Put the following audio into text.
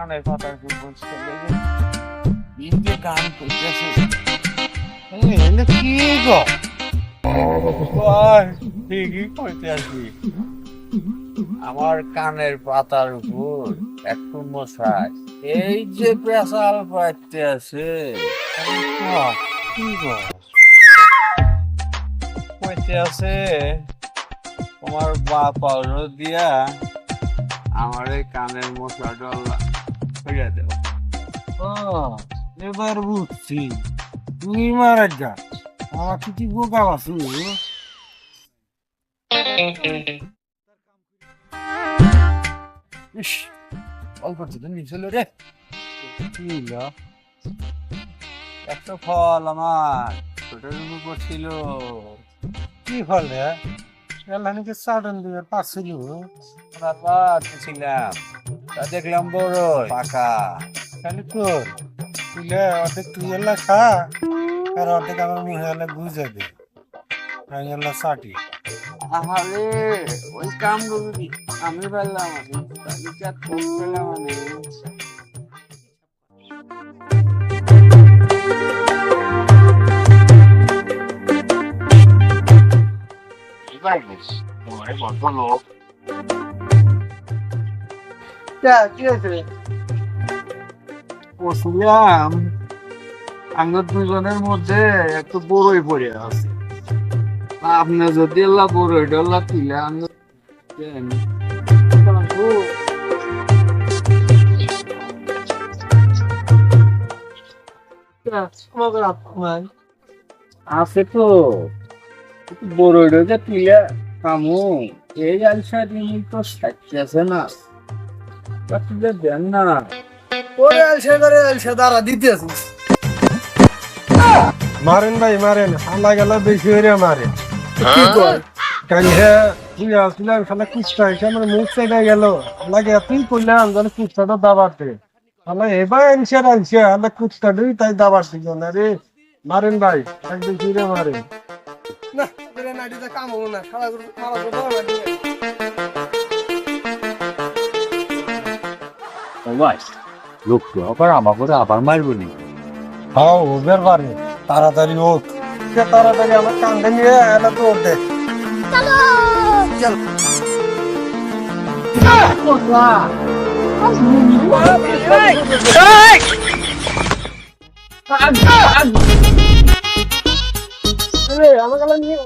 কানের পাতার কি বলছে ইন্দে গান করতেছে এলে কি গো ঠিকই কইতে আসবি আমার কানের পাতার উপর একটু মশাই এই যে পেশাল পাইতে আছে কি গো কইতে আছে তোমার বাপ দিয়া আমার এই কানের মশলা ডল্লা হইয়া দেব এবার বুঝছি তুই মারা যা আমার কিছু বোকা বাসু অল্প তো নিচল রে একটা ফল আমার ছোটের উপর ছিল কি ফল রে এলানিকে সাডন দিয়ে পাচ্ছিল ছিলাম তা দেখলাম বড় পাকা তাহলে তোর তুলে অর্ধেক তুই এলা খা আর অর্ধেক আমার মুখে এলা গুজে দে আমি এলা সাটি আরে ওই কাম করবি আমি পারলাম তালিকা খুব পেলাম আমি আমরা দুজনের মধ্যে একটু বড়ই পড়ে আছে আপনার যদি আল্লাহ বড়ই ডল্লা তুলে আছে তো বড়ই ডোজা তুলে কামু এই আলসা দিন তো সাইছে না তুলে দেন না ওরে আলসা করে আলসা দ্বারা দিতে আছে মারেন ভাই মারেন হালা গেল বেশি হয়ে মারেন কি কয় কাইহে তুই আসলাম শালা কুস্তা আমার মুখ চাইলে গেল লাগে তুই করলাম জানি কুস্তাটা দাবাতে শালা এবার আনছে শালা কুস্তাটাই তাই দাবার দিল না রে মারেন ভাই একদিন ফিরে মারেন না তোরে নাইতে কাম হলো না খালা করে মারা তো দাও না ভাই লোক তো আবার আমাকে আবার মারবো নি হ্যাঁ ওদের বারে তাড়াতাড়ি হোক তাড়াতাড়ি আমার কান্দে নিয়ে এলা তো ওঠে আমাকে নিয়ে